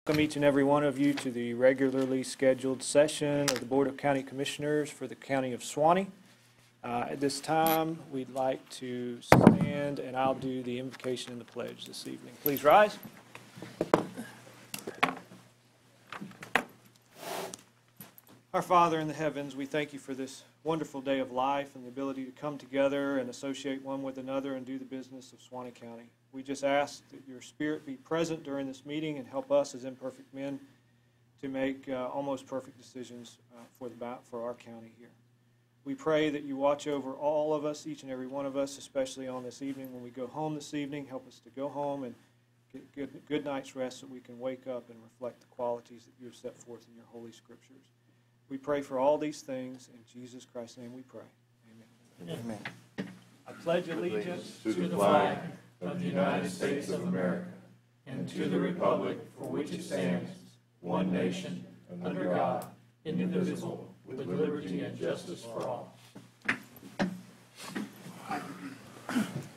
Welcome each and every one of you to the regularly scheduled session of the Board of County Commissioners for the County of Suwannee. At this time, we'd like to stand, and I'll do the invocation and the pledge this evening. Please rise. Our Father in the heavens, we thank you for this wonderful day of life and the ability to come together and associate one with another and do the business of Suwannee County. We just ask that your Spirit be present during this meeting and help us as imperfect men to make almost perfect decisions for our county here. We pray that you watch over all of us, each and every one of us, especially on this evening when we go home this evening. Help us to go home and get good night's rest so we can wake up and reflect the qualities that you have set forth in your holy scriptures. We pray for all these things. In Jesus Christ's name we pray. Amen. Amen. I pledge allegiance to the flag of the United States of America and to the republic for which it stands, one nation, under God, indivisible, with liberty and justice for all. I'd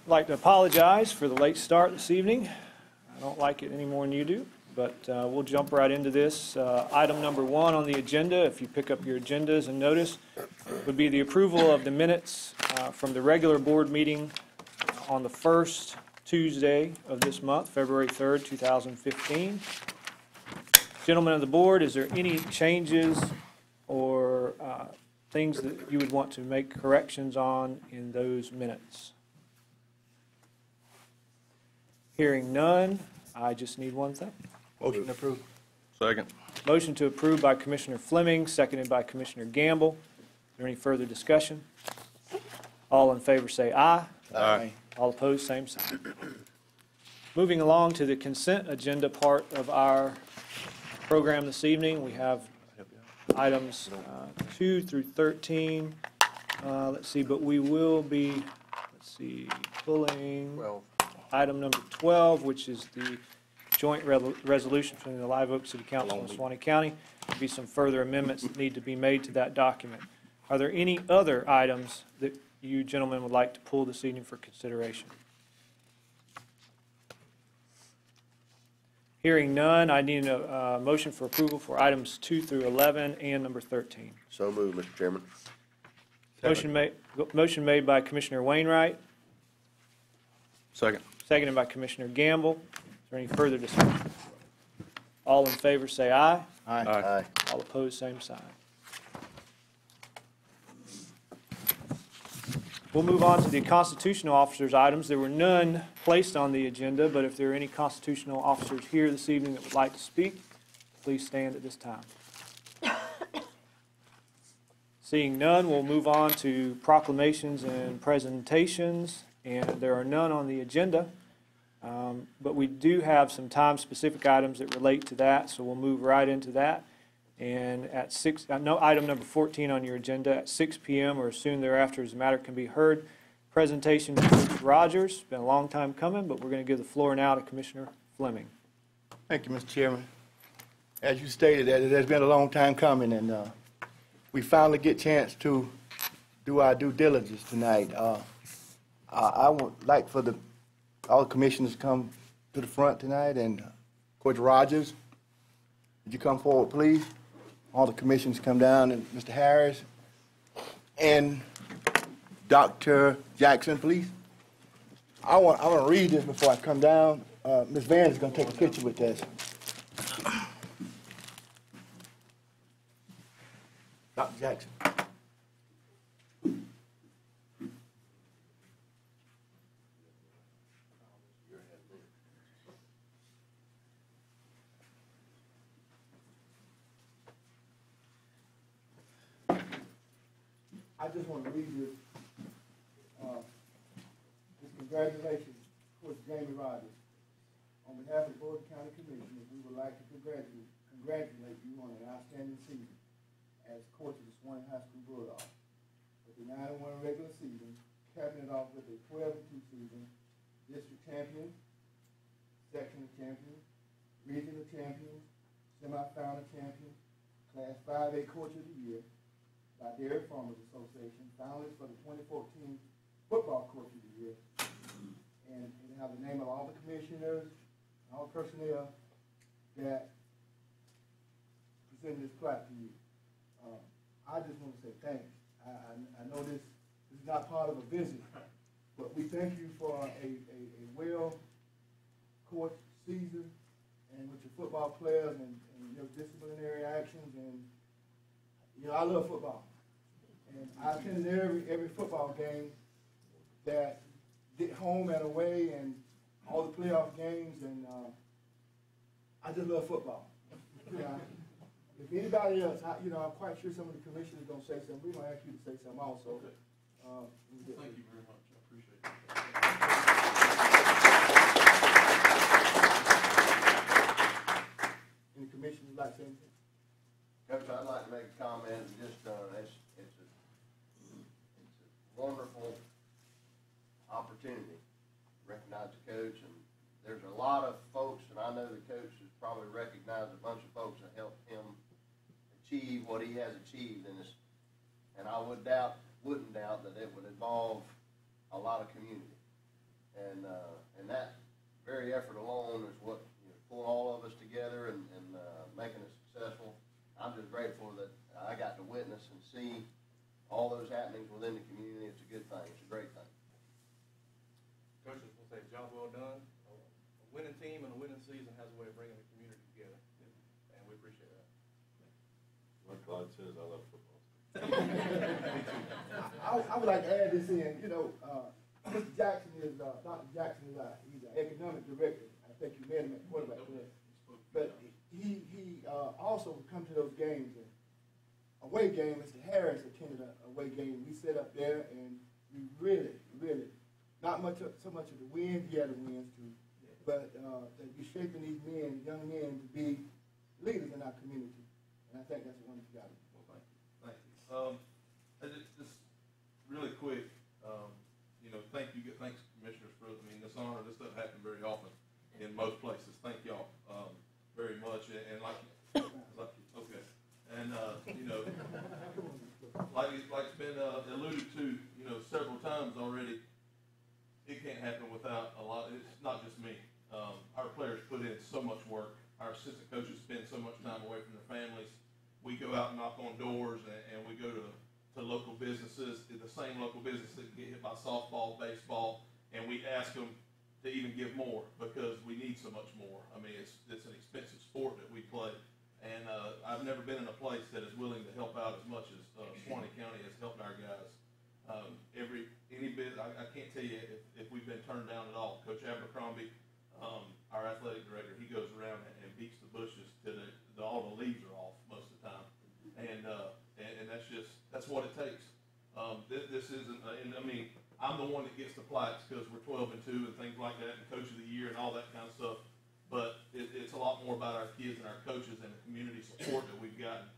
like to apologize for the late start this evening. I don't like it any more than you do, but we'll jump right into this. Item number 1 on the agenda, if you pick up your agendas and notice, would be the approval of the minutes from the regular board meeting on the first Tuesday of this month, February 3rd, 2015. Gentlemen of the board, is there any changes or things that you would want to make corrections on in those minutes? Hearing none, I just need one thing. Motion approved. Second. Motion to approve by Commissioner Fleming, seconded by Commissioner Gamble. Is there any further discussion? All in favor say aye. Aye. All opposed, same sign. Moving along to the consent agenda part of our program this evening, we have items 2 through 13. Let's see, but we will be, pulling item number 12, which is the joint resolution between the Live Oak City Council and Suwannee County. There'll be some further amendments that need to be made to that document. Are there any other items that you gentlemen would like to pull this evening for consideration? Hearing none, I need a motion for approval for items 2 through 11 and number 13. So moved, Mr. Chairman. Motion made by Commissioner Wainwright, Second. seconded by Commissioner Gamble. Is there any further discussion? All in favor say aye. Aye. Aye. All opposed, same sign. We'll move on to the constitutional officers' items. There were none placed on the agenda, but if there are any constitutional officers here this evening that would like to speak, please stand at this time. Seeing none, we'll move on to proclamations and presentations, and there are none on the agenda. But we do have some time-specific items that relate to that, so we'll move right into that. And at item number 14 on your agenda, at 6 p.m. or as soon thereafter as the matter can be heard, presentation to Mr. Rogers. It's been a long time coming, but we're going to give the floor now to Commissioner Fleming. Thank you, Mr. Chairman. As you stated, it has been a long time coming, and we finally get a chance to do our due diligence tonight. I would like for all the commissioners to come to the front tonight, and Coach Rogers, would you come forward, please? All the commissioners come down, and Mr. Harris, and Dr. Jackson, please. I want to read this before I come down. Ms. Vance is going to take a picture with this. Dr. Jackson. I just want to read you this congratulations to Jamie Rogers. On behalf of the Board of County Commissioners, we would like to congratulate you on an outstanding season as coach of the Suwannee High School Bulldogs. With the 9-1 regular season, capping it off with a 12-2 season, district champion, sectional champion, regional champion, semifinal champion, Class 5A Coach of the Year by Dairy Farmers Association, finalist for the 2014 Football Coach of the Year, and have the name of all the commissioners, all the personnel that send this plaque to you. I just want to say thanks. I know this is not part of a visit, but we thank you for a well-coached season and with your football players and your disciplinary actions. And, you know, I love football. And I attended every football game that get home and away and all the playoff games, and I just love football. Yeah. If anybody else, I'm quite sure some of the commissioners are going to say something. We're going to ask you to say something also. Okay. Thank you very much. I appreciate it. Any commissioners like to say anything? Coach, I'd like to make a comment. Just it's a wonderful opportunity to recognize the coach, and there's a lot of folks, and I know the coach has probably recognized a bunch of folks that helped him achieve what he has achieved in this, and I wouldn't doubt that it would involve a lot of community, and that very effort alone is what pulling all of us together and making it successful. I'm just grateful that I got to witness and see all those happenings within the community. It's a good thing. It's a great thing. Coach, I just want to say, job well done. A winning team and a winning season has a way of bringing the community together, and we appreciate that. Like Clyde says, I love football. I would like to add this in. Mr. Jackson is, Dr. Jackson is he's an economic director. I think you met him at quarterback today. But he also would come to those games. And away game, Mr. Harris attended an away game. We sat up there and we really, not so much of the wins, he had the wins too, but that we're shaping these young men to be leaders in our community. And I think that's a wonderful job. Well, thank you. Just really quick, thanks commissioners for, this honor. This doesn't happen very often in most places. Thank y'all very much. And like okay, and like it's been alluded to, several times already. It can't happen without a lot. It's not just me. Our players put in so much work. Our assistant coaches spend so much time away from their families. We go out and knock on doors, and we go to local businesses, the same local businesses that get hit by softball, baseball, and we ask them to even give more because we need so much more. It's an expensive sport that we play, and I've never been in a place that is willing to help out as much as Suwannee County has helped our guys. I can't tell you if we've been turned down at all. Coach Abercrombie, our athletic director, he goes around and beats the bushes till all the leaves are off most of the time, and that's what it takes. This isn't. I'm the one that gets the plaques because we're 12-2 and things like that, and Coach of the Year and all that kind of stuff. But it's a lot more about our kids and our coaches and the community support that we've gotten.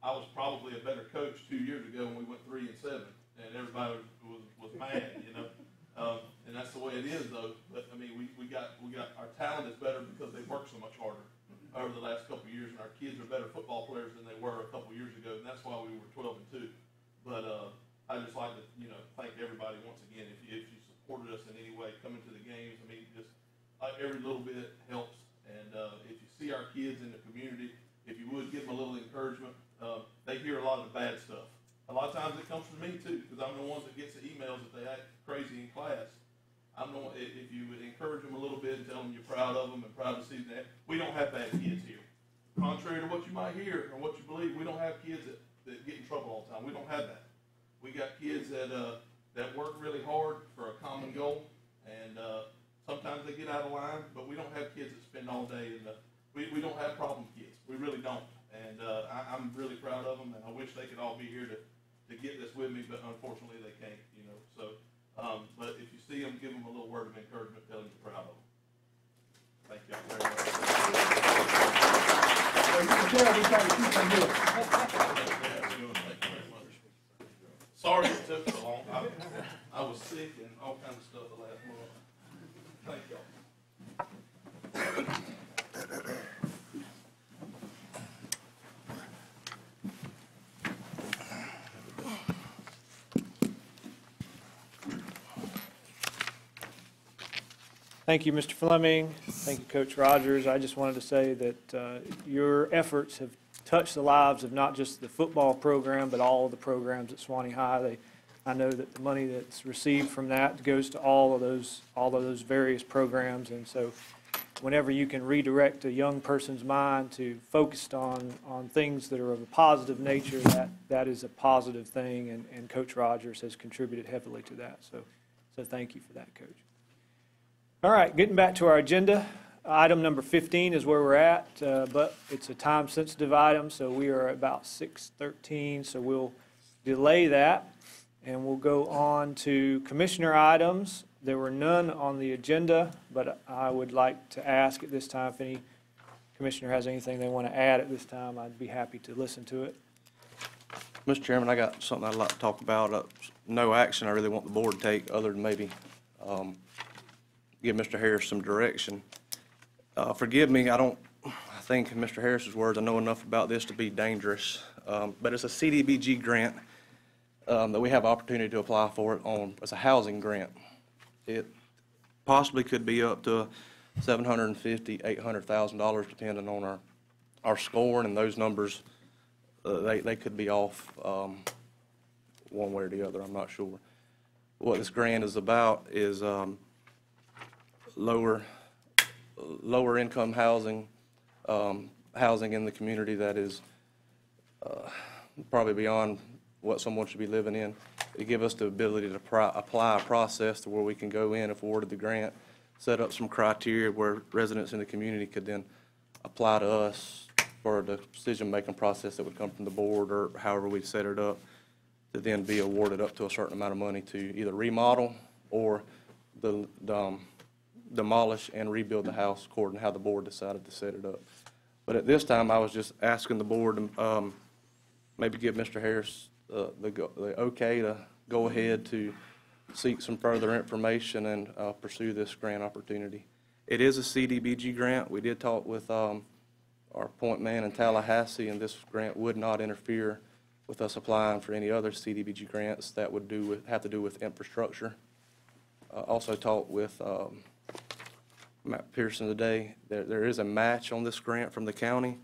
I was probably a better coach 2 years ago when we went 3-7, and everybody was mad, and that's the way it is, though. But we got our talent is better because they work so much harder over the last couple of years, and our kids are better football players than they were a couple of years ago, and that's why we were 12-2. But I just like to thank everybody once again. If you supported us in any way, coming to the games, just every little bit helps. And if you see our kids in the community, if you would give them a little encouragement, they hear a lot of the bad stuff. A lot of times it comes from me too, because I'm the ones that gets the emails that they act crazy in class. I'm the one, if you would encourage them a little bit and tell them you're proud of them and proud to see that. We don't have bad kids here. Contrary to what you might hear or what you believe, we don't have kids that get in trouble all the time. We don't have that. We got kids that work really hard for a common goal, and sometimes they get out of line, but we don't have kids that spend all day we don't have problem kids. We really don't. And I'm really proud of them, and I wish they could all be here to get this with me, but unfortunately they can't, So, but if you see them, give them a little word of encouragement, tell them you're proud of them. Thank you very much. Sorry it took so long. I was sick and all kinds of stuff the last month. Thank y'all. Thank you, Mr. Fleming. Thank you, Coach Rogers. I just wanted to say that your efforts have touched the lives of not just the football program, but all of the programs at Suwannee High. I know that the money that's received from that goes to all of those various programs, and so whenever you can redirect a young person's mind to focused on things that are of a positive nature, that is a positive thing, and Coach Rogers has contributed heavily to that. So thank you for that, Coach. All right, getting back to our agenda. Item number 15 is where we're at, but it's a time-sensitive item, so we are about 6:13, so we'll delay that, and we'll go on to commissioner items. There were none on the agenda, but I would like to ask at this time if any commissioner has anything they want to add at this time. I'd be happy to listen to it. Mr. Chairman, I got something I'd like to talk about. No action I really want the board to take other than maybe give Mr. Harris some direction. Forgive me, I think in Mr. Harris's words, I know enough about this to be dangerous, but it's a CDBG grant that we have opportunity to apply for it on as a housing grant. It possibly could be up to $750,000, $800,000 depending on our scoring, and those numbers, they could be off one way or the other, I'm not sure. What this grant is about is lower income housing, housing in the community that is probably beyond what someone should be living in. It give us the ability to apply a process to where we can go in, if awarded the grant, set up some criteria where residents in the community could then apply to us for the decision-making process that would come from the board, or however we set it up, to then be awarded up to a certain amount of money to either remodel or demolish and rebuild the house according to how the board decided to set it up. But at this time, I was just asking the board to maybe give Mr. Harris the okay to go ahead to seek some further information and pursue this grant opportunity. It is a CDBG grant. We did talk with our point man in Tallahassee, and this grant would not interfere with us applying for any other CDBG grants that would have to do with infrastructure. Also talked with Matt Pearson today. There is a match on this grant from the county,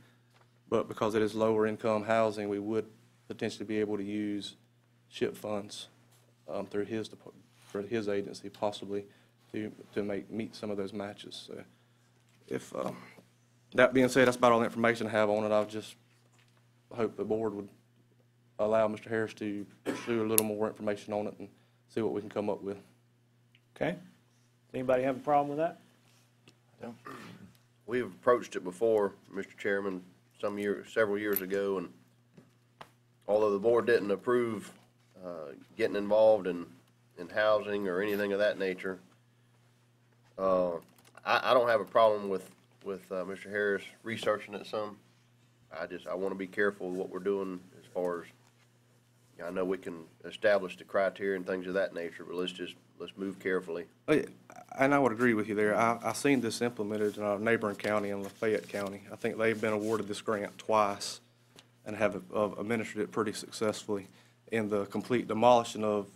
but because it is lower income housing, we would potentially be able to use SHIP funds through his agency, possibly to meet some of those matches. So if that being said, that's about all the information I have on it. I just hope the board would allow Mr. Harris to pursue a little more information on it and see what we can come up with. Okay. Does anybody have a problem with that? No. We've approached it before, Mr. Chairman, several years ago, and although the board didn't approve getting involved in housing or anything of that nature, I don't have a problem with Mr. Harris researching it some. I want to be careful with what we're doing as far as, I know we can establish the criteria and things of that nature, but let's move carefully. Oh, yeah, and I would agree with you there. I've seen this implemented in our neighboring county, in Lafayette County. I think they've been awarded this grant twice and have administered it pretty successfully in the complete demolition of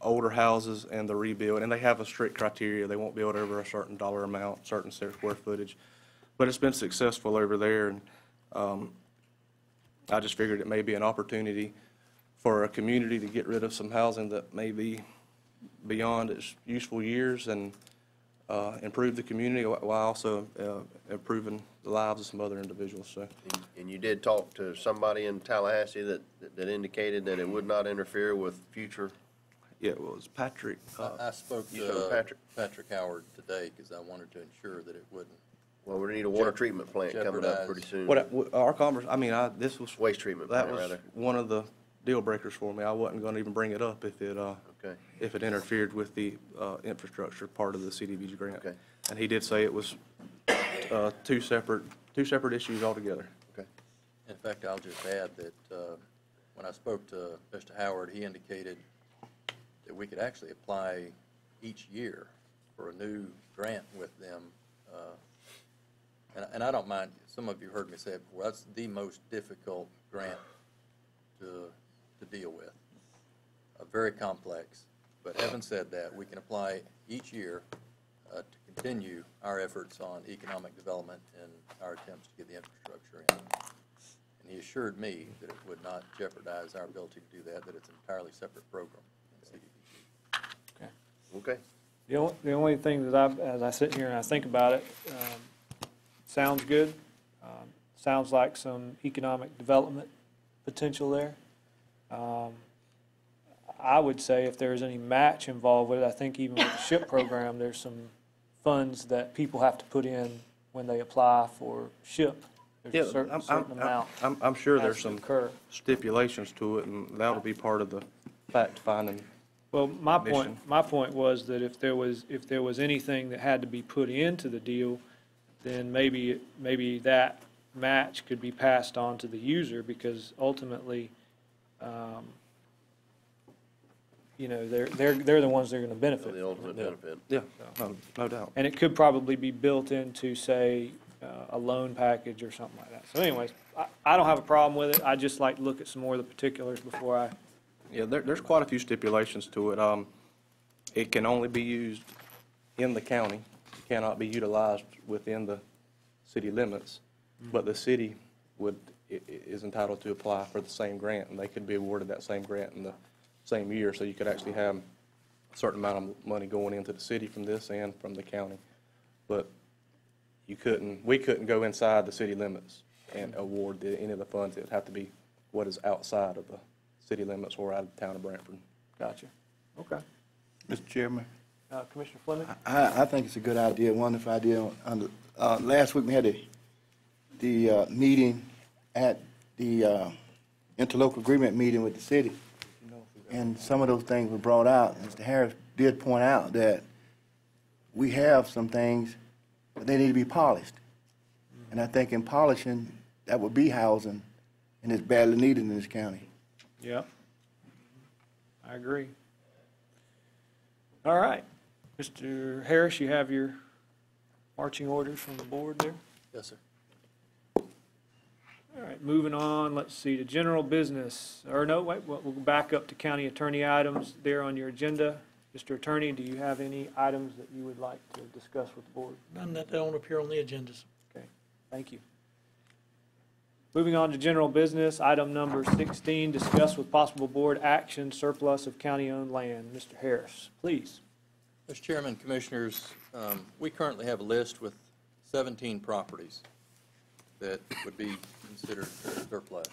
older houses and the rebuild. And they have a strict criteria. They won't build over a certain dollar amount, certain square footage. But it's been successful over there, and I just figured it may be an opportunity for a community to get rid of some housing that may be beyond its useful years and improve the community while also improving the lives of some other individuals. So. And you did talk to somebody in Tallahassee that indicated that it would not interfere with future? Yeah, well, it was Patrick. I spoke You to said Patrick Howard today because I wanted to ensure that it wouldn't. Well, we need a water treatment plant coming up pretty soon. Our conversation, I mean, this was. Waste treatment that plant, was rather. one of the deal breakers for me. I wasn't going to even bring it up if it interfered with the infrastructure part of the CDBG grant. Okay. And he did say it was two separate issues altogether. Okay. In fact, I'll just add that when I spoke to Mr. Howard, he indicated that we could actually apply each year for a new grant with them. And I don't mind, some of you heard me say it before, that's the most difficult grant to deal with. Very complex. But having said that, we can apply each year to continue our efforts on economic development and our attempts to get the infrastructure in. And he assured me that it would not jeopardize our ability to do that, that it's an entirely separate program in CDBG. Okay. The only thing that as I sit here and I think about it, sounds good. Sounds like some economic development potential there. I would say if there's any match involved with it, I think even with the SHIP program, there's some funds that people have to put in when they apply for SHIP. There's a certain amount. I'm sure has there's to some occur. stipulations to it, and that'll be part of the fact finding. Well, my Mission. point was that if there was anything that had to be put into the deal, then maybe that match could be passed on to the user, because ultimately, they're the ones that are going to benefit. The ultimate benefit. Yeah, no doubt. And it could probably be built into, say, a loan package or something like that. So anyways, I don't have a problem with it. I just like to look at some more of the particulars before I. Yeah, there's quite a few stipulations to it. It can only be used in the county. It cannot be utilized within the city limits, but the city is entitled to apply for the same grant, and they could be awarded that same grant in the same year. So you could actually have a certain amount of money going into the city from this and from the county. But we couldn't go inside the city limits and award any of the funds. It would have to be what is outside of the city limits or out of the town of Brantford. Gotcha. Okay. Mr. Chairman, Commissioner Fleming? I think it's a good idea, a wonderful idea. Last week we had the meeting at the interlocal agreement meeting with the city, and some of those things were brought out. Mr. Harris did point out that we have some things, but they need to be polished. And I think in polishing, that would be housing, and it's badly needed in this county. Yep. I agree. All right. Mr. Harris, you have your marching orders from the board there? Yes, sir. All right, moving on, let's see, to general business, or no, wait, we'll go back up to county attorney items there on your agenda. Mr. Attorney, do you have any items that you would like to discuss with the board? None that don't appear on the agendas. Okay, thank you. Moving on to general business, item number 16, discuss with possible board action surplus of county-owned land. Mr. Harris, please. Mr. Chairman, Commissioners, we currently have a list with 17 properties that would be considered surplus.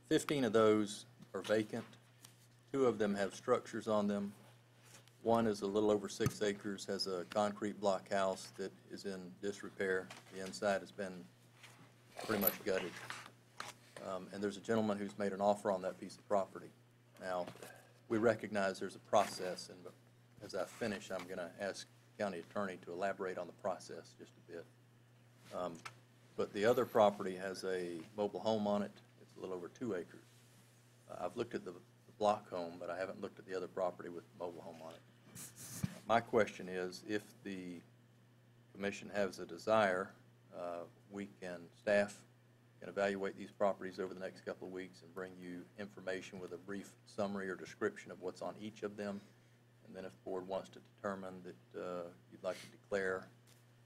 15 of those are vacant. 2 of them have structures on them. One is a little over 6 acres, has a concrete block house that is in disrepair. The inside has been pretty much gutted. And there's a gentleman who's made an offer on that piece of property. Now, we recognize there's a process, and as I finish, I'm going to ask the county attorney to elaborate on the process just a bit. But the other property has a mobile home on it. It's a little over 2 acres. I've looked at the block home, but I haven't looked at the other property with the mobile home on it. My question is, if the commission has a desire, staff can evaluate these properties over the next couple of weeks and bring you information with a brief summary or description of what's on each of them. And then if the board wants to determine that you'd like to declare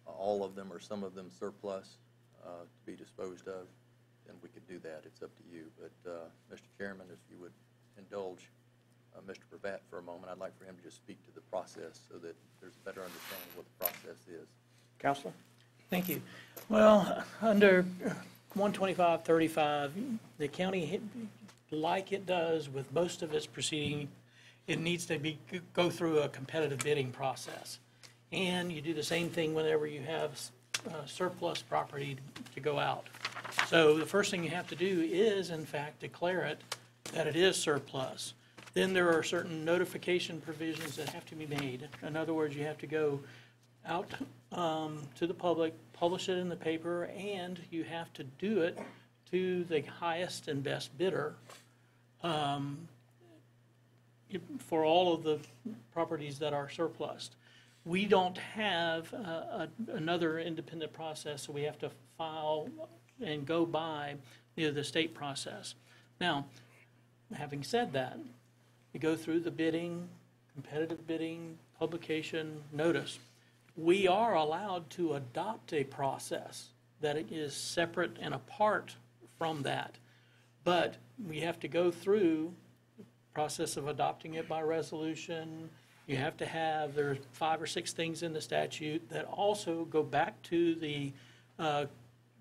all of them or some of them surplus to be disposed of, then we could do that. It's up to you. But, Mr. Chairman, if you would indulge Mr. Bravatt for a moment, I'd like for him to just speak to the process so that there's a better understanding of what the process is. Counselor? Thank you. Well, under 12535, the county, like it does with most of its proceeding, it needs to go through a competitive bidding process. And you do the same thing whenever you have surplus property to go out. So the first thing you have to do is, in fact, declare it that it is surplus. Then there are certain notification provisions that have to be made. In other words, you have to go out to the public, publish it in the paper, and you have to do it to the highest and best bidder for all of the properties that are surplus. We don't have another independent process, so we have to file and go by the state process. Now, having said that, you go through the bidding, competitive bidding, publication, notice. We are allowed to adopt a process that is separate and apart from that. But we have to go through the process of adopting it by resolution. You have to have, there's 5 or 6 things in the statute that also go back to the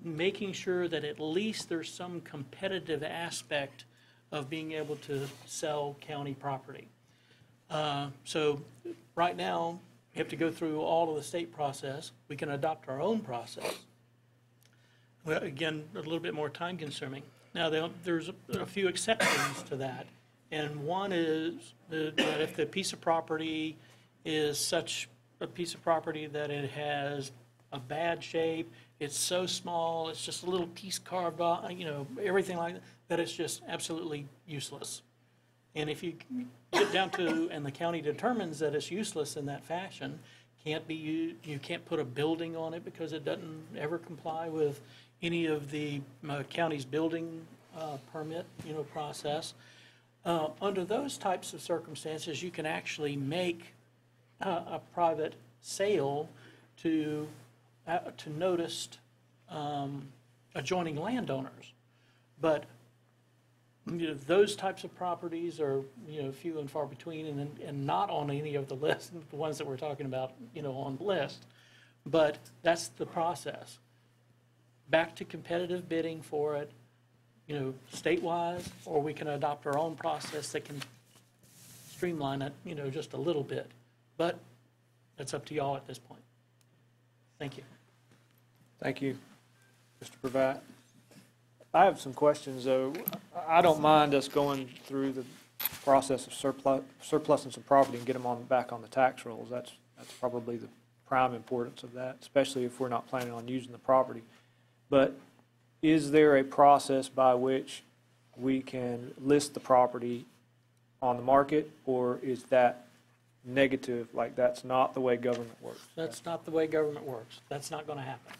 making sure that at least there's some competitive aspect of being able to sell county property. So right now, we have to go through all of the state process. We can adopt our own process. Well, again, a little bit more time consuming. Now, there's a few exceptions to that. And one is that if the piece of property is such a piece of property that it has a bad shape, it's so small, it's just a little piece carved off, everything like that, that it's just absolutely useless. And if you get down to, and the county determines that it's useless in that fashion, you can't put a building on it because it doesn't ever comply with any of the county's building permit, process. Under those types of circumstances, you can actually make a private sale to noticed adjoining landowners. But those types of properties are few and far between, and not on any of the list, the ones that we're talking about on the list. But that's the process. Back to competitive bidding for it, statewide, or we can adopt our own process that can streamline it, just a little bit. But that's up to y'all at this point. Thank you. Thank you, Mr. Pravat. I have some questions, though. I don't mind us going through the process of surplusing some property and get them back on the tax rolls. That's probably the prime importance of that, especially if we're not planning on using the property. But is there a process by which we can list the property on the market, or is that negative, like that's not the way government works? That's not the way government works. That's not going to happen.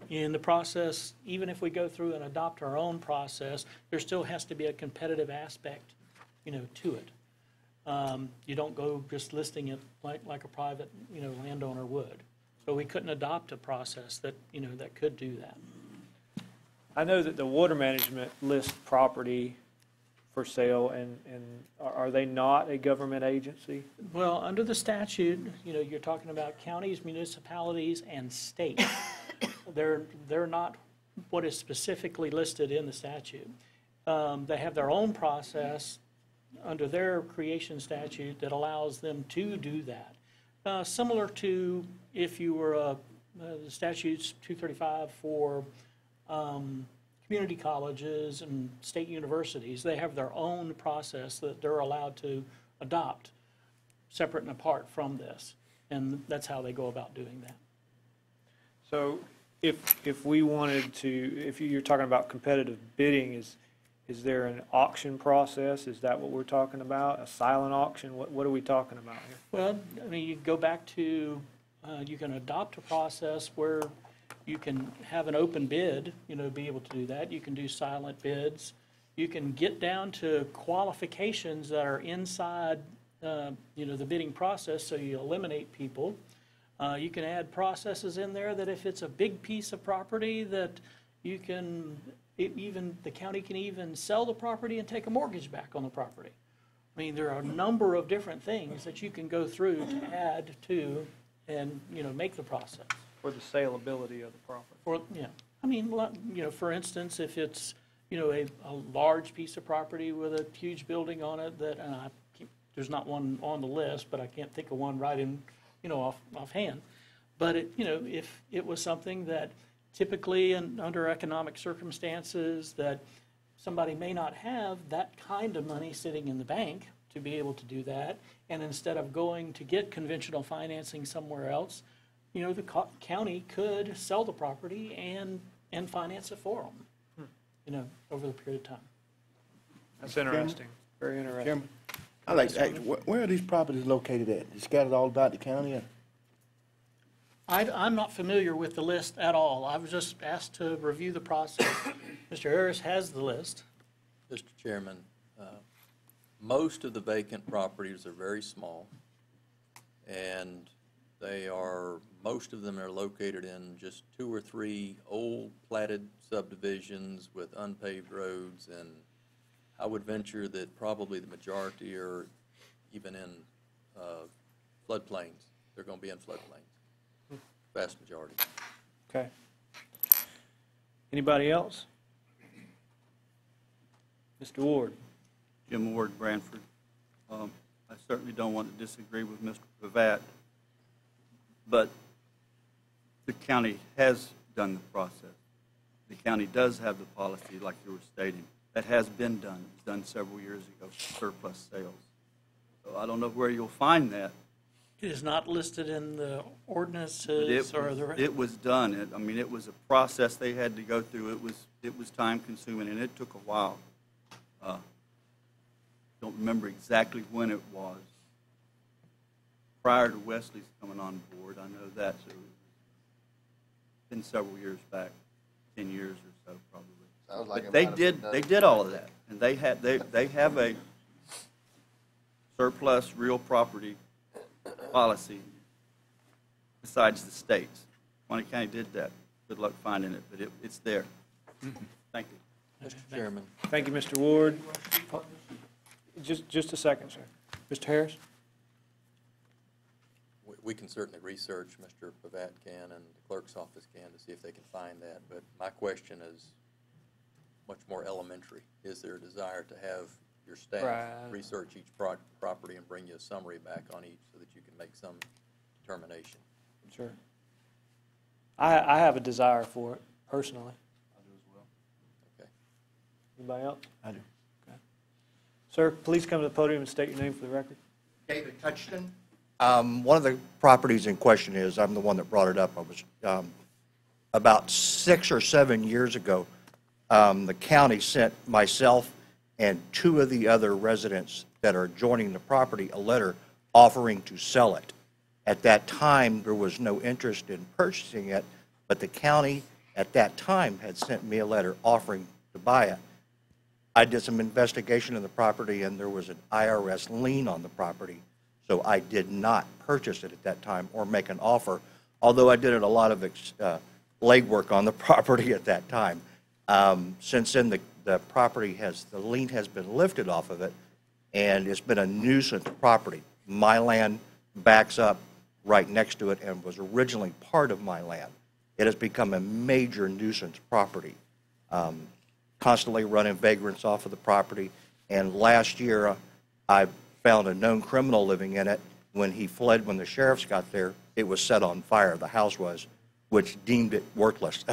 In the process, even if we go through and adopt our own process, there still has to be a competitive aspect, to it. You don't go just listing it like a private, landowner would. So we couldn't adopt a process that, that could do that. I know that the water management lists property for sale, and are they not a government agency? Well, under the statute, you're talking about counties, municipalities, and states. They're not what is specifically listed in the statute. They have their own process under their creation statute that allows them to do that. Similar to if you were the statute's 235 for community colleges and state universities, they have their own process that they're allowed to adopt, separate and apart from this. And that's how they go about doing that. So if we wanted to, if you're talking about competitive bidding, is there an auction process? Is that what we're talking about? A silent auction? What are we talking about here? Well, you go back to, you can adopt a process where you can have an open bid, be able to do that. You can do silent bids. You can get down to qualifications that are inside, the bidding process, so you eliminate people. You can add processes in there that if it's a big piece of property that you can, the county can even sell the property and take a mortgage back on the property. I mean, there are a number of different things that you can go through to add to and, make the process. For the saleability of the property. For instance, if it's, a large piece of property with a huge building on it that, there's not one on the list, but I can't think of one right in, offhand. But if it was something that typically under economic circumstances that somebody may not have that kind of money sitting in the bank to be able to do that, and instead of going to get conventional financing somewhere else, the county could sell the property and finance it for them, over the period of time. That's interesting. Very interesting. Chairman, I like to ask, where are these properties located at? They're scattered all about the county? Or? I'm not familiar with the list at all. I was just asked to review the process. Mr. Harris has the list. Mr. Chairman, most of the vacant properties are very small, and they are Most of them are located in just 2 or 3 old platted subdivisions with unpaved roads, and I would venture that probably the majority are even in floodplains. They're going to be in floodplains, vast majority. Okay. Anybody else? Mr. Ward? Jim Ward, Branford. I certainly don't want to disagree with Mr. Pavat, but the county has done the process. The county does have the policy, like you were stating. That has been done. It was done several years ago for surplus sales. So I don't know where you'll find that. It is not listed in the But ordinances or the... it was done. It was a process they had to go through. It was time consuming, and it took a while. Don't remember exactly when it was. Prior to Wesley's coming on board, I know that. So it's been several years back, 10 years or so probably. Sounds like But it they might have been done. they did all of that, and they have a surplus real property policy besides the states. Suwannee County did that. Good luck finding it, but it's there. Thank you. Mr. Chairman. Thank you, Mr. Ward. Just a second, sir. Mr. Harris? We can certainly research, Mr. Pavat can, and the clerk's office can, to see if they can find that. But my question is much more elementary. Is there a desire to have your staff Right. research each property and bring you a summary back on each so that you can make some determination? Sure. I have a desire for it, personally. I do as well. Okay. Anybody else? I do. Okay. Sir, please come to the podium and state your name for the record. David Touchton. One of the properties in question is, I'm the one that brought it up. I was, about 6 or 7 years ago, the county sent myself and 2 of the other residents that are adjoining the property a letter offering to sell it. At that time, there was no interest in purchasing it, but the county at that time had sent me a letter offering to buy it. I did some investigation in the property, and there was an IRS lien on the property, so I did not purchase it at that time or make an offer, although I did a lot of legwork on the property at that time. Since then, the property the lien has been lifted off of it, and it's been a nuisance property. My land backs up right next to it and was originally part of my land. It has become a major nuisance property. Constantly running vagrants off of the property, and last year I found a known criminal living in it. When he fled, when the sheriffs got there, it was set on fire, the house was, which deemed it worthless.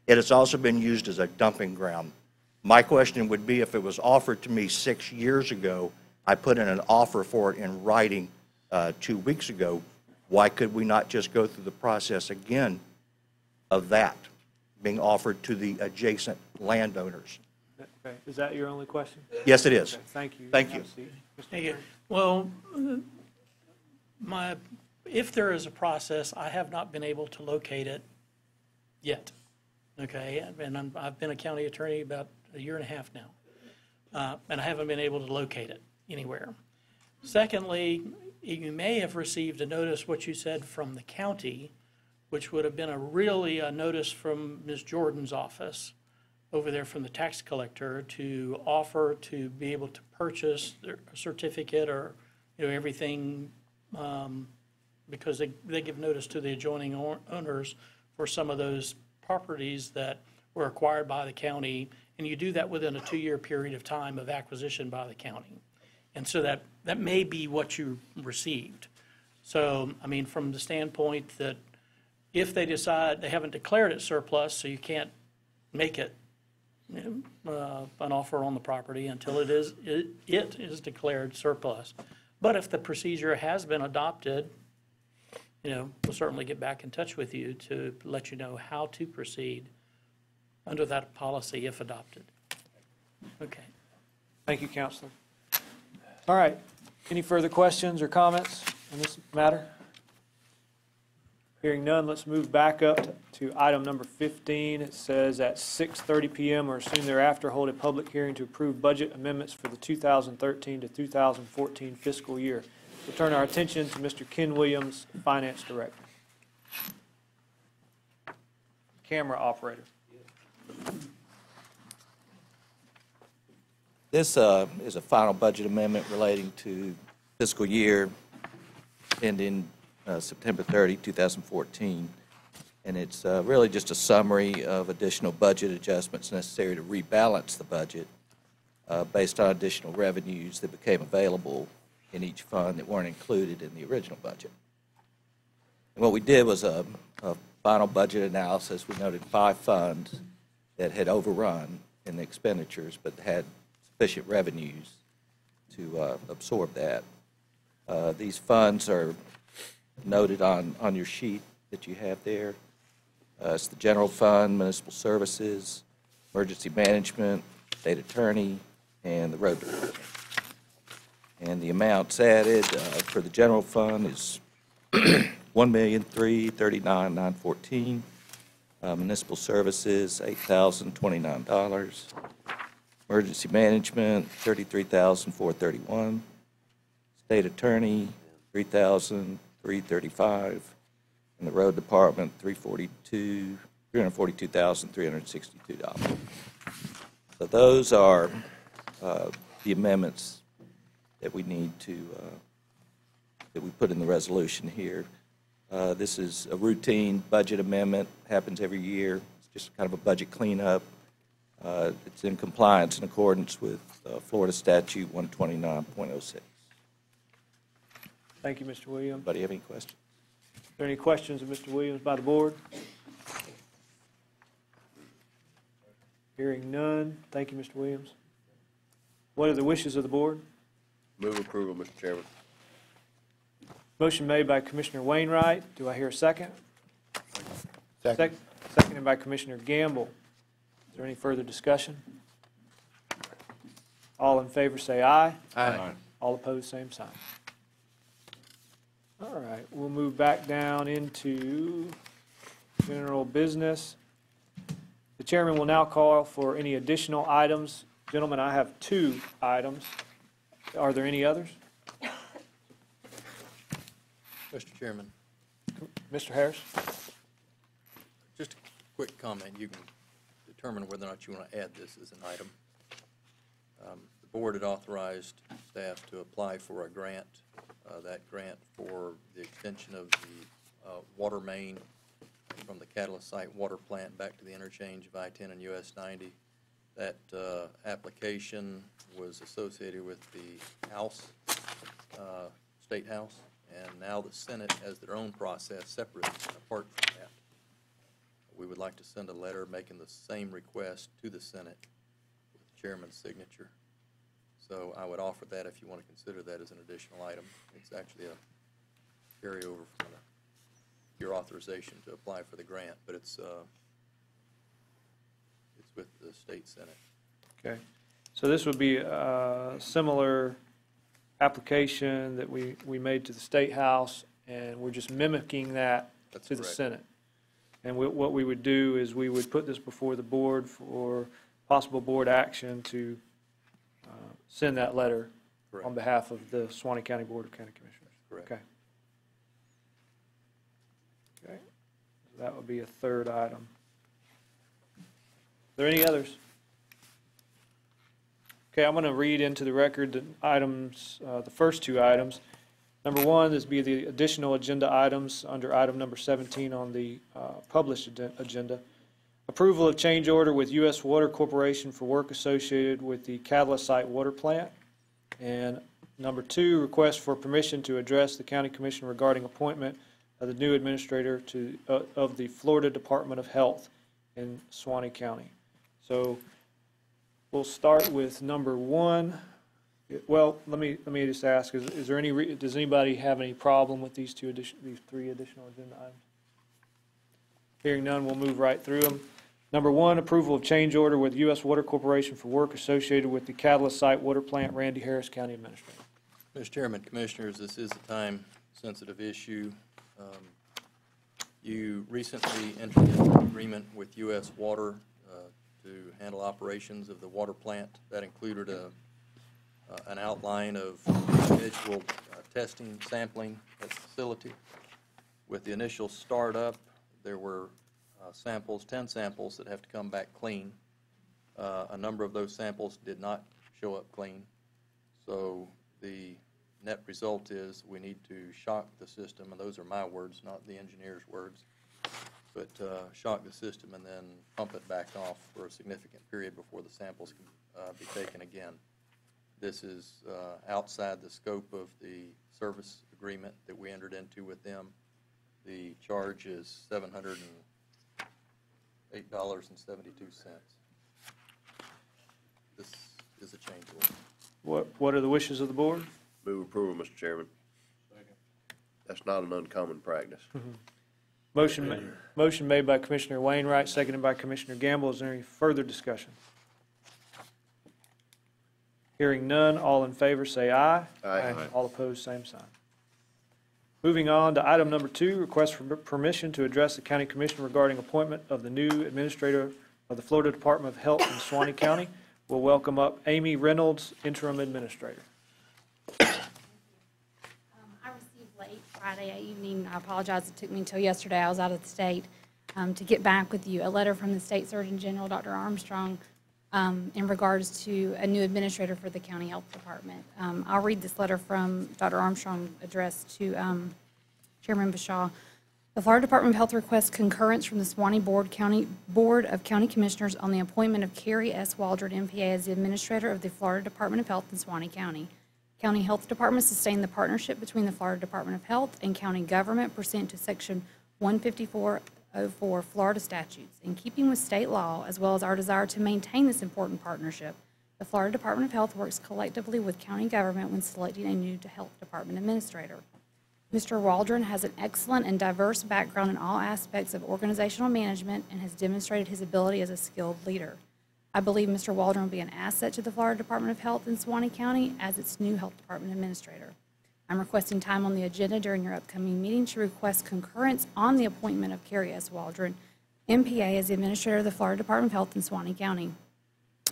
It has also been used as a dumping ground. My question would be, if it was offered to me 6 years ago, I put in an offer for it in writing 2 weeks ago, why could we not just go through the process again of that being offered to the adjacent landowners? Okay. Is that your only question? Yes, it is. Okay. Thank you. Thank you. Have a seat. Mr. Thank you. Chairman. Well, if there is a process, I have not been able to locate it yet. Okay, and I've been a county attorney about 1.5 years now, and I haven't been able to locate it anywhere. Secondly, you may have received a notice, what you said, from the county, which would have been a notice from Ms. Jordan's office over there from the tax collector to offer to be able to purchase a certificate or, everything, because they give notice to the adjoining owners for some of those properties that were acquired by the county, and you do that within a 2-year period of time of acquisition by the county. And so that may be what you received. So, from the standpoint that if they decide they haven't declared it surplus, so you can't make it an offer on the property until it is declared surplus. But if the procedure has been adopted, we'll certainly get back in touch with you to let you know how to proceed under that policy if adopted. Okay. Thank you, Counselor. All right. Any further questions or comments on this matter? Hearing none, let's move back up to item number 15. It says at 6:30 p.m. or soon thereafter, hold a public hearing to approve budget amendments for the 2013 to 2014 fiscal year. We'll turn our attention to Mr. Ken Williams, Finance Director. camera operator. This is a final budget amendment relating to fiscal year ending September 30, 2014. And it's really just a summary of additional budget adjustments necessary to rebalance the budget based on additional revenues that became available in each fund that weren't included in the original budget. And what we did was a final budget analysis. We noted 5 funds that had overrun in the expenditures but had sufficient revenues to absorb that. These funds are noted on your sheet that you have there. It's the general fund, municipal services, emergency management, state attorney, and the road department. And the amounts added for the general fund is $1,339,914. Municipal services, $8,029. Emergency management, $33,431. State attorney, $3,335. And the road department, $342,362. So those are the amendments that we need to, that we put in the resolution here. This is a routine budget amendment, happens every year. It's just kind of a budget cleanup. It's in compliance in accordance with Florida Statute 129.06. Thank you, Mr. Williams. Anybody have any questions? Are there any questions of Mr. Williams by the board? Hearing none. Thank you, Mr. Williams. What are the wishes of the board? Move approval, Mr. Chairman. Motion made by Commissioner Wainwright. Do I hear a second? Second. Seconded by Commissioner Gamble. Is there any further discussion? All in favor say aye. Aye. All opposed, same sign. All right, we'll move back down into general business. The chairman will now call for any additional items. Gentlemen, I have 2 items. Are there any others? Mr. Chairman, Mr. Harris? just a quick comment. You can determine whether or not you want to add this as an item. The board had authorized staff to apply for a grant, that grant for the extension of the water main from the Catalyst Site water plant back to the interchange of I-10 and US 90. That application was associated with the House, State House, and now the Senate has their own process separate and apart from that. We would like to send a letter making the same request to the Senate with the chairman's signature. So I would offer that if you want to consider that as an additional item. It's actually a carryover from your authorization to apply for the grant, but it's with the state Senate. Okay. So this would be a similar application that we made to the State House, and we're just mimicking that That's to the correct. Senate. And what we would do is we would put this before the board for possible board action to send that letter Correct. on behalf of the Suwannee County Board of County Commissioners. Correct. Okay. Okay. So that would be a third item. Are there any others? Okay, I'm going to read into the record the items, the first 2 items. Number 1 is be the additional agenda items under item number 17 on the published agenda. Approval of change order with U.S. Water Corporation for work associated with the Catalyst Site water plant. And number 2, request for permission to address the County Commission regarding appointment of the new administrator of the Florida Department of Health in Suwannee County. So we'll start with number 1. Well, let me just ask: is there any? Does anybody have any problem with these 3 additional agenda items? Hearing none, we'll move right through them. Number 1, approval of change order with U.S. Water Corporation for work associated with the Catalyst Site water plant. Randy Harris, County Administrator. Mr. Chairman, Commissioners, this is a time-sensitive issue. You recently entered into an agreement with U.S. Water to handle operations of the water plant. That included an outline of individual testing, sampling at the facility. With the initial startup, there were samples, 10 samples that have to come back clean. A number of those samples did not show up clean. So the net result is we need to shock the system, and those are my words, not the engineer's words, but shock the system and then pump it back off for a significant period before the samples can be taken again. This is outside the scope of the service agreement that we entered into with them. The charge is $708.72. This is a change order. What are the wishes of the board? Move approval, Mr. Chairman. That's not an uncommon practice. Motion made by Commissioner Wainwright, seconded by Commissioner Gamble. Is there any further discussion? Hearing none, all in favor say aye. Aye. All opposed, same sign. Moving on to item number 2, request for permission to address the county commission regarding appointment of the new administrator of the Florida Department of Health in Suwannee County. We'll welcome up Amy Reynolds, interim administrator. I received late Friday evening, I apologize, it took me until yesterday, I was out of the state, to get back with you, a letter from the State Surgeon General, Dr. Armstrong, in regards to a new administrator for the county health department. I'll read this letter from Dr. Armstrong addressed to Chairman Bashaw. The Florida Department of Health requests concurrence from the Suwannee Board of County Commissioners on the appointment of Carrie S. Waldron, MPA, as the administrator of the Florida Department of Health in Suwannee County. County Health Department sustain the partnership between the Florida Department of Health and county government pursuant to Section 15404 Florida statutes. In keeping with state law, as well as our desire to maintain this important partnership, the Florida Department of Health works collectively with county government when selecting a new health department administrator. Mr. Waldron has an excellent and diverse background in all aspects of organizational management and has demonstrated his ability as a skilled leader. I believe Mr. Waldron will be an asset to the Florida Department of Health in Suwannee County as its new health department administrator. I'm requesting time on the agenda during your upcoming meeting to request concurrence on the appointment of Carrie S. Waldron, MPA, as the administrator of the Florida Department of Health in Suwannee County.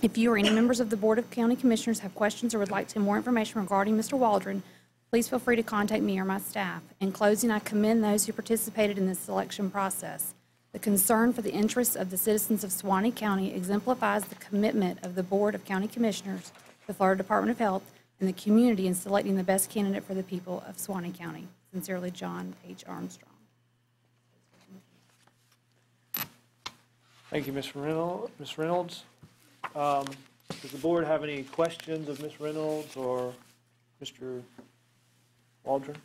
If you or any members of the Board of County Commissioners have questions or would like to have more information regarding Mr. Waldron, please feel free to contact me or my staff. In closing, I commend those who participated in this selection process. The concern for the interests of the citizens of Suwannee County exemplifies the commitment of the Board of County Commissioners, the Florida Department of Health, and the community in selecting the best candidate for the people of Suwannee County. Sincerely, John H. Armstrong. Thank you, Ms. Reynolds. Does the board have any questions of Ms. Reynolds or Mr. Waldron?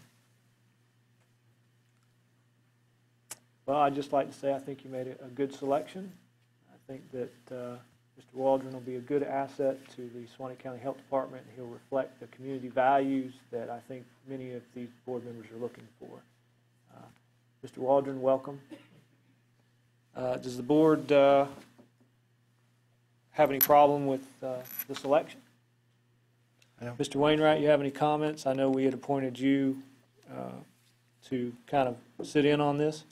Well, I'd just like to say I think you made a good selection. I think that Mr. Waldron will be a good asset to the Suwannee County Health Department. He'll reflect the community values that I think many of these board members are looking for. Mr. Waldron, welcome. Does the board have any problem with the selection? Mr. Wainwright, you have any comments? I know we had appointed you to kind of sit in on this.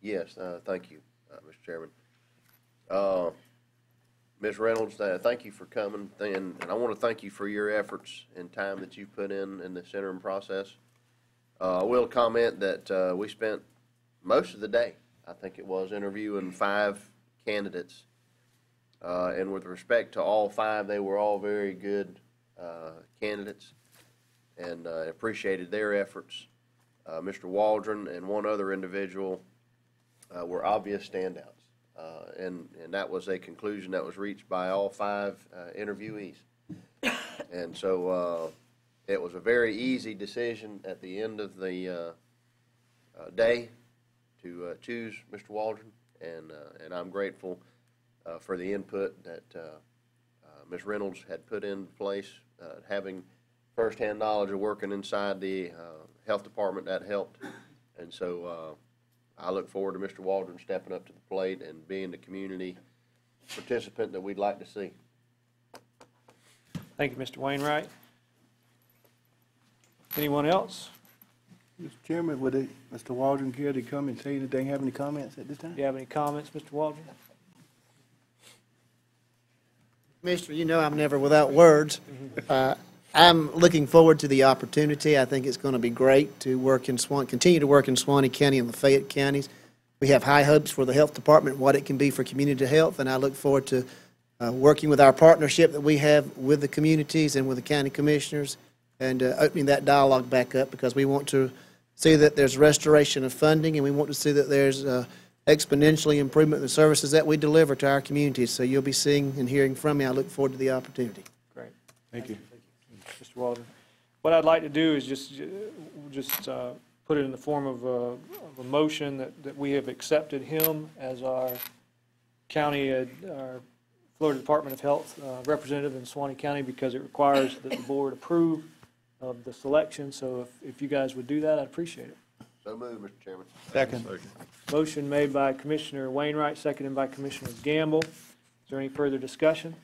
Yes, thank you, Mr. Chairman. Ms. Reynolds, thank you for coming, and I want to thank you for your efforts and time that you put in this interim process. I will comment that we spent most of the day, I think it was, interviewing 5 candidates. And with respect to all 5, they were all very good candidates, and appreciated their efforts. Mr. Waldron and one other individual were obvious standouts, and that was a conclusion that was reached by all 5 interviewees. And so it was a very easy decision at the end of the day to choose Mr. Waldron, and I'm grateful for the input that Ms. Reynolds had put in place, having firsthand knowledge of working inside the health department. That helped, and so I look forward to Mr. Waldron stepping up to the plate and being the community participant that we'd like to see. Thank you, Mr. Wainwright. Anyone else? Mr. Chairman, would Mr. Waldron care to come and say that they have any comments at this time? Do you have any comments, Mr. Waldron? Commissioner, you know I'm never without words. I'm looking forward to the opportunity. I think it's going to be great to work in continue to work in Suwannee County and the Fayette counties. We have high hopes for the health department, what it can be for community health, and I look forward to working with our partnership that we have with the communities and with the county commissioners and opening that dialogue back up, because we want to see that there's restoration of funding, and we want to see that there's exponentially improvement in the services that we deliver to our communities. So you'll be seeing and hearing from me. I look forward to the opportunity. Great. Thank you. Mr. Walden. What I'd like to do is just put it in the form of a motion that we have accepted him as our county, our Florida Department of Health representative in Suwannee County, because it requires that the board approve of the selection. So if you guys would do that, I'd appreciate it. So moved, Mr. Chairman. Second. Motion made by Commissioner Wainwright, seconded by Commissioner Gamble. Is there any further discussion?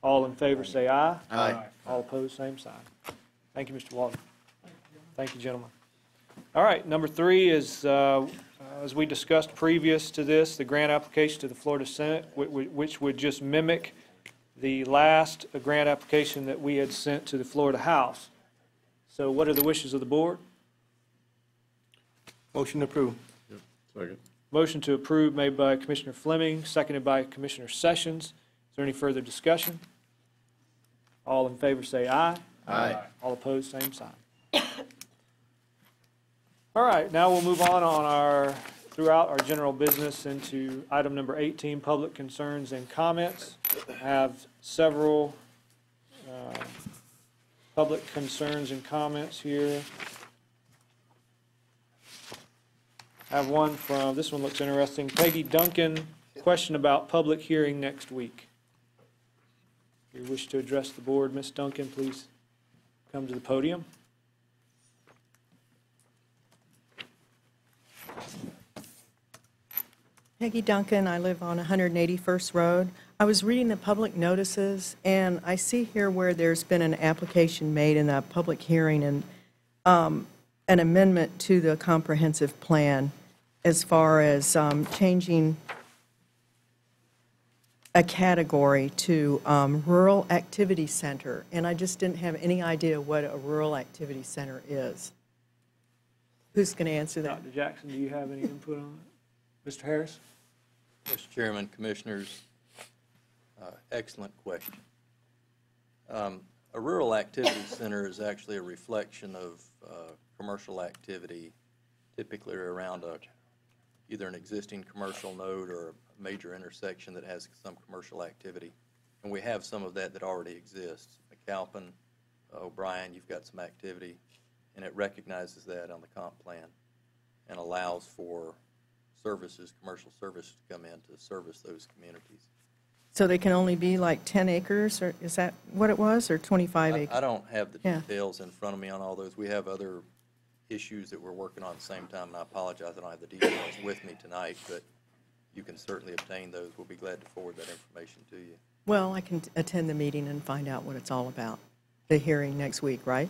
All in favor say aye. Aye. All opposed, same sign. Thank you, Mr. Walden. Thank you, gentlemen. All right, number 3 is, as we discussed previous to this, the grant application to the Florida Senate, which would just mimic the last grant application that we had sent to the Florida House. So what are the wishes of the board? Motion approved. Second. Motion to approve made by Commissioner Fleming, seconded by Commissioner Sessions. Is there any further discussion? All in favor say aye. Aye. All opposed, same sign. All right, now we'll move on throughout our general business into item number 18, public concerns and comments. I have several public concerns and comments here. I have one from, this one looks interesting, Peggy Duncan, question about public hearing next week. If you wish to address the board, Ms. Duncan, please come to the podium. Peggy Duncan, I live on 181st Road. I was reading the public notices, and I see here where there's been an application made in a public hearing and an amendment to the comprehensive plan as far as changing a category to rural activity center, and I just didn't have any idea what a rural activity center is. Who's going to answer that? Dr. Jackson, do you have any input on it? Mr. Harris? Mr. Chairman, Commissioners, excellent question. A rural activity center is actually a reflection of commercial activity, typically around either an existing commercial node or a major intersection that has some commercial activity. And we have some of that already exists. McAlpin, O'Brien, you've got some activity, and it recognizes that on the comp plan and allows for services, commercial services to come in to service those communities. So they can only be like 10 acres, or is that what it was, or 25 acres? I don't have the Yeah. details in front of me on all those. We have other issues that we're working on at the same time, and I apologize I don't have the details with me tonight, but you can certainly obtain those. We'll be glad to forward that information to you. Well, I can attend the meeting and find out what it's all about. The hearing next week, right?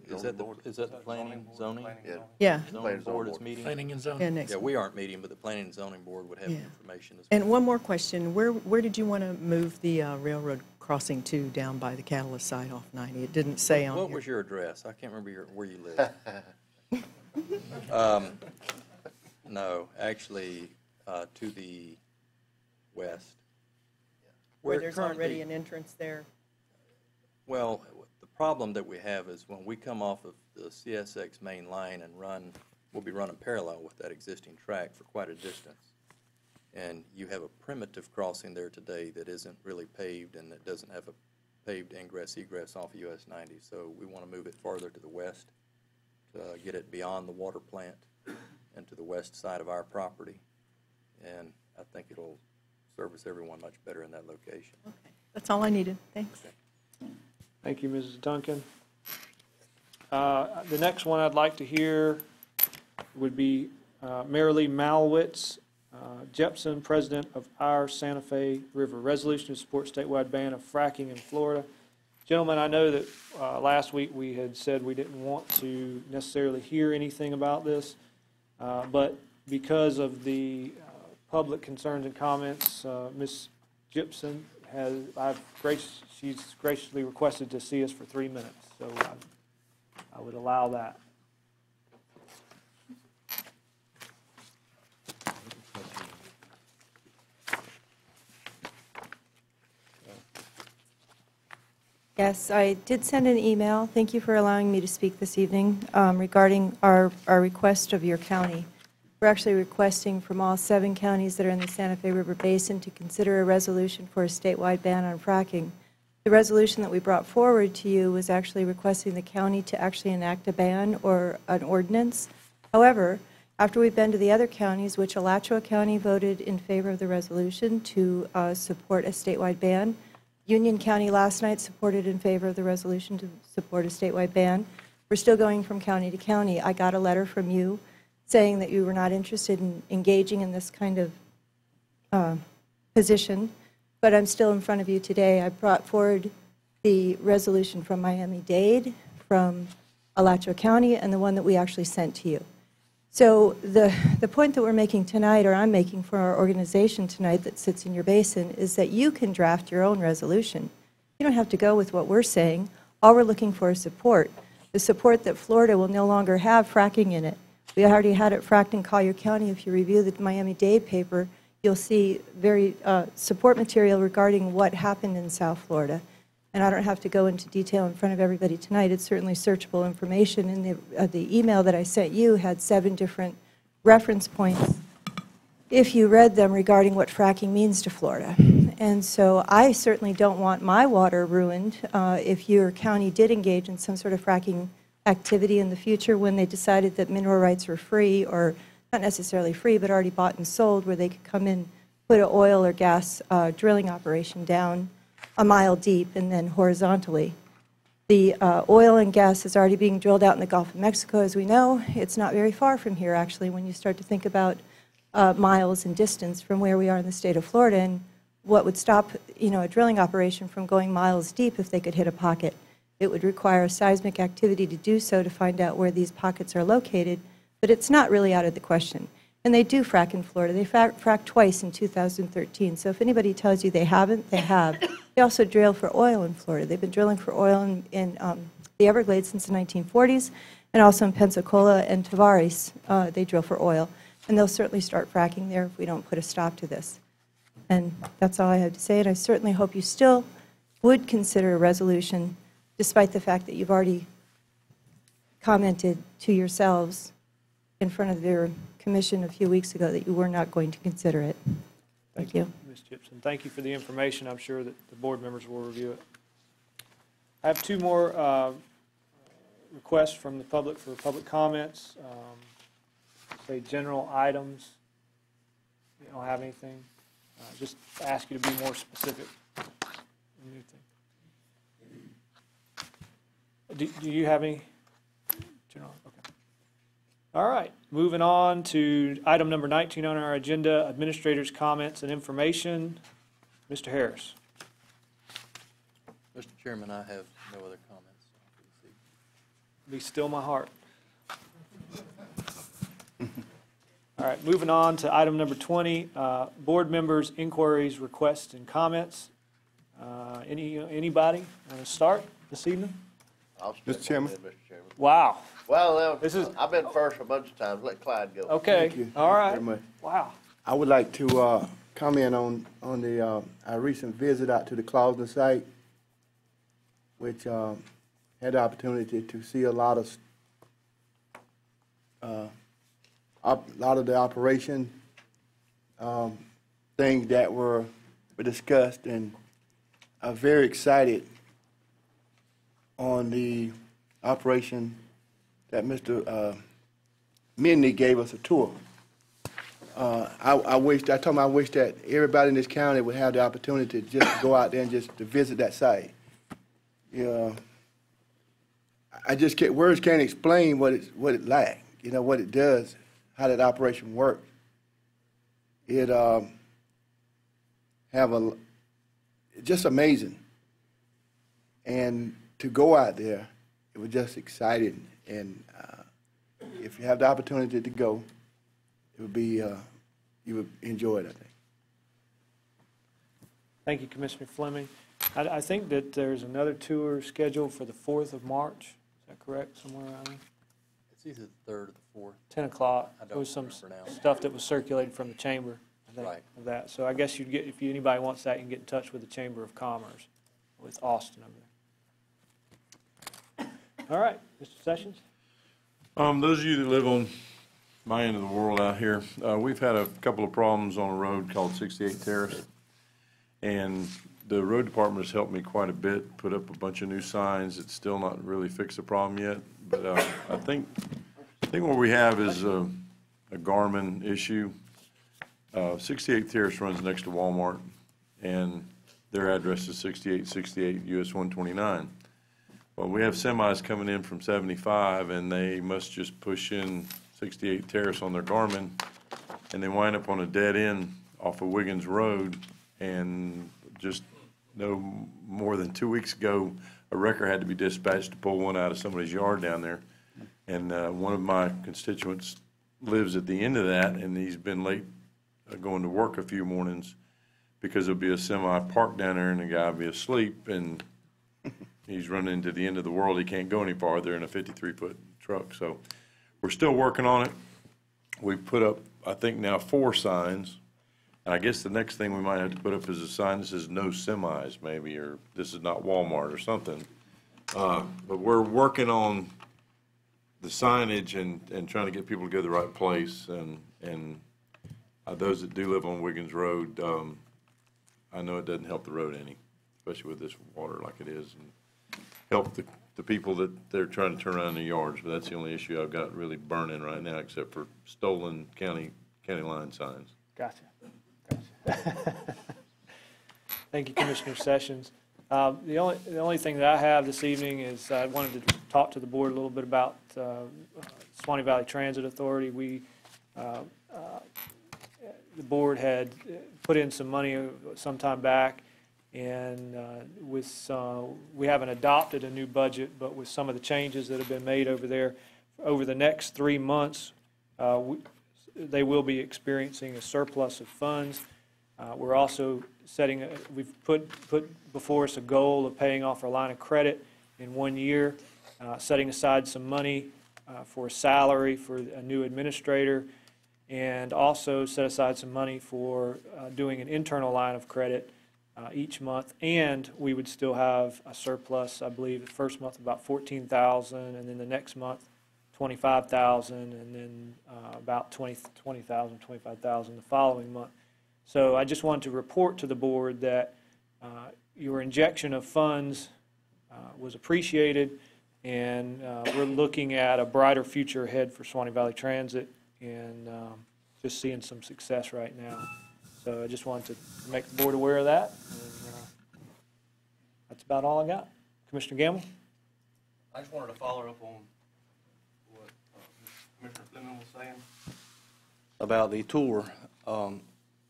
Is that the planning, zoning? Yeah. Yeah, Zoning board is meeting? Planning and zoning. yeah, next Yeah, week. we aren't meeting, but the planning and zoning board would have the Yeah. information as well. And one more question, where did you want to move the railroad crossing to down by the Catalyst site off 90? It didn't say on here. What was your address? I can't remember where you live. No, actually, to the west. Where We're there's currently- already an entrance there? Well, the problem that we have is when we come off of the CSX main line and we'll be running parallel with that existing track for quite a distance. And you have a primitive crossing there today that isn't really paved and that doesn't have a paved ingress egress off of US 90. So we want to move it farther to the west to get it beyond the water plant and to the west side of our property. And I think it'll service everyone much better in that location. Okay, that's all I needed. Thanks. Thank you, Mrs. Duncan. The next one I'd like to hear would be Marilee Malwitz, Jepson, President of our Santa Fe River Resolution to support statewide ban of fracking in Florida. Gentlemen, I know that last week we had said we didn't want to necessarily hear anything about this, but because of the public concerns and comments, Ms. Jepson she's graciously requested to see us for 3 minutes, so I would allow that. Yes, I did send an email. Thank you for allowing me to speak this evening regarding our request of your county. We're actually requesting from all 7 counties that are in the Santa Fe River Basin to consider a resolution for a statewide ban on fracking. The resolution that we brought forward to you was actually requesting the county to actually enact a ban or an ordinance. However, after we've been to the other counties, which Alachua County voted in favor of the resolution to support a statewide ban, Union County last night supported in favor of the resolution to support a statewide ban. We're still going from county to county. I got a letter from you saying that you were not interested in engaging in this kind of position, but I'm still in front of you today. I brought forward the resolution from Miami-Dade, from Alachua County, and the one that we actually sent to you. So the point that we're making tonight, or I'm making for our organization tonight that sits in your basin, is that you can draft your own resolution. You don't have to go with what we're saying. All we're looking for is support. The support that Florida will no longer have fracking in it. We already had it fracked in Collier County. If you review the Miami-Dade paper, you'll see very support material regarding what happened in South Florida. And I don't have to go into detail in front of everybody tonight. It's certainly searchable information. And the email that I sent you had 7 different reference points, if you read them, regarding what fracking means to Florida. And so I certainly don't want my water ruined if your county did engage in some sort of fracking activity in the future when they decided that mineral rights were free, or not necessarily free, but already bought and sold, where they could come in, put an oil or gas drilling operation down a mile deep and then horizontally. The oil and gas is already being drilled out in the Gulf of Mexico, as we know. It's not very far from here, actually, when you start to think about miles and distance from where we are in the state of Florida, and what would stop, a drilling operation from going miles deep if they could hit a pocket. It would require a seismic activity to do so, to find out where these pockets are located, but it's not really out of the question. And they do frack in Florida. They fracked twice in 2013. So if anybody tells you they haven't, they have. They also drill for oil in Florida. They've been drilling for oil in the Everglades since the 1940s, and also in Pensacola and Tavares, they drill for oil. And they'll certainly start fracking there if we don't put a stop to this. And that's all I have to say. And I certainly hope you still would consider a resolution, despite the fact that you've already commented to yourselves in front of your commission a few weeks ago that you were not going to consider it. Thank you. Ms. Gibson. Thank you for the information. I'm sure that the board members will review it. I have 2 more requests from the public for public comments. Say general items. You don't have anything. Just ask you to be more specific. Do you have any general? Okay. All right. Moving on to item number 19 on our agenda, administrators' comments and information. Mr. Harris. Mr. Chairman, I have no other comments. Be still my heart. All right, moving on to item number 20, board members' inquiries, requests, and comments. Anybody want to start this evening? I'll Mr. Chairman. Mr. Chairman. Wow. Well, This is- I've been first a bunch of times. Let Clyde go. Okay. Thank you. All right. Very much. Wow. I would like to comment on our recent visit out to the Clausen site, which had the opportunity to see a lot of the operation, things that were discussed, and I'm very excited on the operation that Mr. Minnie gave us a tour. I wish that everybody in this county would have the opportunity just to go out there and just to visit that site. I just can't, words can't explain what it like, what it does, how that operation works. It just amazing. And to go out there, it was just exciting. And if you have the opportunity to go, it would be, you would enjoy it, I think. Thank you, Commissioner Fleming. I think that there's another tour scheduled for the 4th of March. Is that correct, somewhere around there? It's either the 3rd or the 4th. 10 o'clock. I There was some don't remember now. stuff that was circulated from the chamber, I think, Right. of that. So I guess you'd get, if anybody wants that, you can get in touch with the Chamber of Commerce, with Austin over there. All right, Mr. Sessions? Those of you that live on my end of the world out here, we've had a couple of problems on a road called 68 Terrace. And the road department has helped me quite a bit, put up a bunch of new signs. It's still not really fixed the problem yet. But I think what we have is a Garmin issue. 68 Terrace runs next to Walmart, and their address is 6868 US 129. Well, we have semis coming in from 75, and they must just push in 68 Terrace on their Garmin, and they wind up on a dead end off of Wiggins Road. And just no more than 2 weeks ago, a wrecker had to be dispatched to pull one out of somebody's yard down there. And one of my constituents lives at the end of that, and he's been late going to work a few mornings because there'll be a semi parked down there and the guy will be asleep, and he's running into the end of the world. He can't go any farther in a 53-foot truck. So we're still working on it. We've put up, I think now, 4 signs. And I guess the next thing we might have to put up is a sign that says no semis, maybe, or this is not Walmart or something. But we're working on the signage and trying to get people to go to the right place. And those that do live on Wiggins Road, I know it doesn't help the road any, especially with this water like it is, and help the people that they're trying to turn around their yards. But that's the only issue I've got really burning right now, except for stolen county line signs. Gotcha. Thank you, Commissioner Sessions. The only thing that I have this evening is I wanted to talk to the board a little bit about Suwannee Valley Transit Authority. The board had put in some money some time back, and we haven't adopted a new budget, but with some of the changes that have been made over there, over the next 3 months, they will be experiencing a surplus of funds. We're also we've put before us a goal of paying off our line of credit in 1 year, setting aside some money for a salary for a new administrator, and also set aside some money for doing an internal line of credit each month. And we would still have a surplus, I believe, the first month about $14,000, and then the next month $25,000, and then about $20,000, $25,000 the following month. So I just wanted to report to the board that your injection of funds was appreciated, and we're looking at a brighter future ahead for Suwannee Valley Transit, and just seeing some success right now. So I just wanted to make the board aware of that, and that's about all I got. Commissioner Gamble? I just wanted to follow up on what Commissioner Fleming was saying about the tour.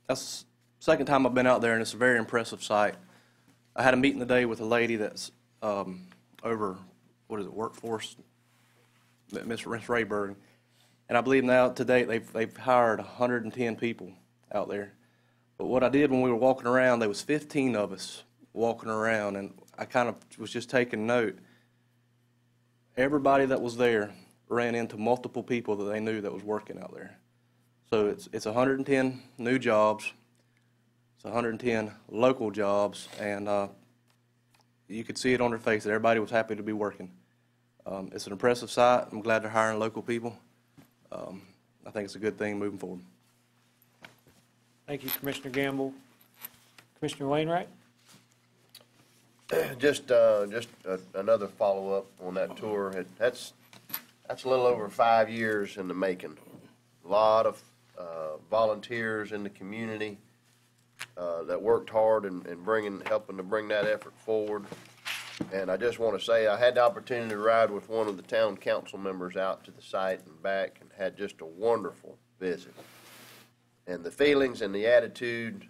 That's the second time I've been out there, and it's a very impressive site. I had a meeting today with a lady that's over, workforce, Ms. Rayburn, and I believe now to date they've hired 110 people out there. But what I did when we were walking around, there was 15 of us walking around, and I kind of was just taking note. Everybody that was there ran into multiple people that they knew that was working out there. So it's 110 new jobs, it's 110 local jobs, and you could see it on their face that everybody was happy to be working. It's an impressive site. I'm glad they're hiring local people. I think it's a good thing moving forward. Thank you, Commissioner Gamble. Commissioner Wainwright? Just another follow-up on that tour. That's a little over 5 years in the making. A lot of volunteers in the community that worked hard and helping to bring that effort forward. And I just want to say I had the opportunity to ride with one of the town council members out to the site and back, and had just a wonderful visit. And the feelings and the attitude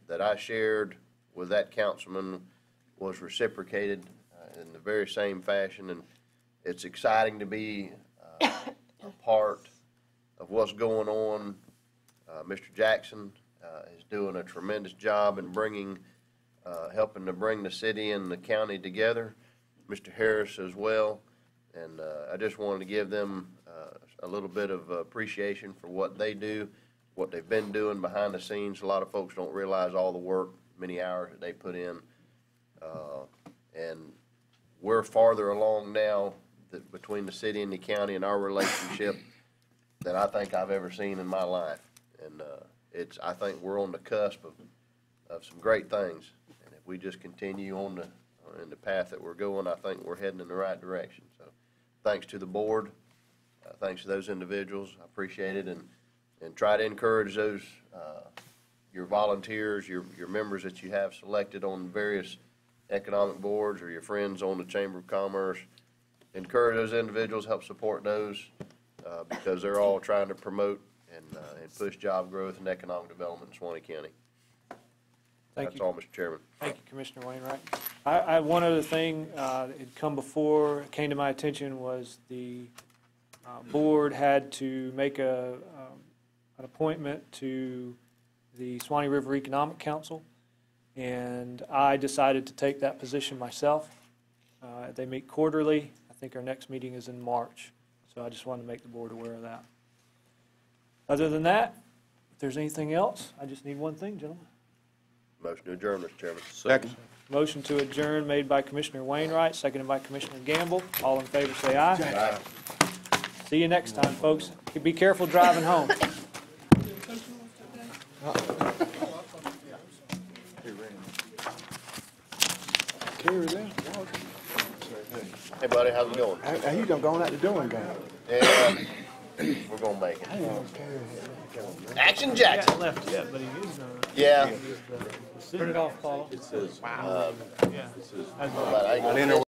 that I shared with that councilman was reciprocated in the very same fashion. And it's exciting to be a part of what's going on. Mr. Jackson is doing a tremendous job in bringing, helping to bring the city and the county together. Mr. Harris as well. And I just wanted to give them a little bit of appreciation for what they do, what they've been doing behind the scenes. A lot of folks don't realize all the work, many hours that they put in. And we're farther along now between the city and the county and our relationship than I think I've ever seen in my life. And I think we're on the cusp of some great things. And if we just continue on in the path that we're going, I think we're heading in the right direction. So thanks to the board, thanks to those individuals. I appreciate it, and try to encourage those, your volunteers, your members that you have selected on various economic boards or your friends on the Chamber of Commerce. Encourage those individuals, help support those, because they're all trying to promote and push job growth and economic development in Suwannee County. That's all, Mr. Chairman. Thank you, Commissioner Wainwright. I one other thing that had come before, came to my attention, was the board had to make an appointment to the Suwannee River Economic Council, and I decided to take that position myself. They meet quarterly. I think our next meeting is in March, so I just wanted to make the board aware of that. Other than that, if there's anything else, I just need one thing, gentlemen. Motion to adjourn, Mr. Chairman. Second. Motion to adjourn made by Commissioner Wainwright, seconded by Commissioner Gamble. All in favor, say aye. Aye. See you next time, folks. Be careful driving home. Hey, buddy, how's it going? How you done gone out the door and gone? Yeah, we're gonna make it. Action Jackson. Left yet, but he is. Yeah. Turn it off, Paula. It says, Yeah. But I ain't gonna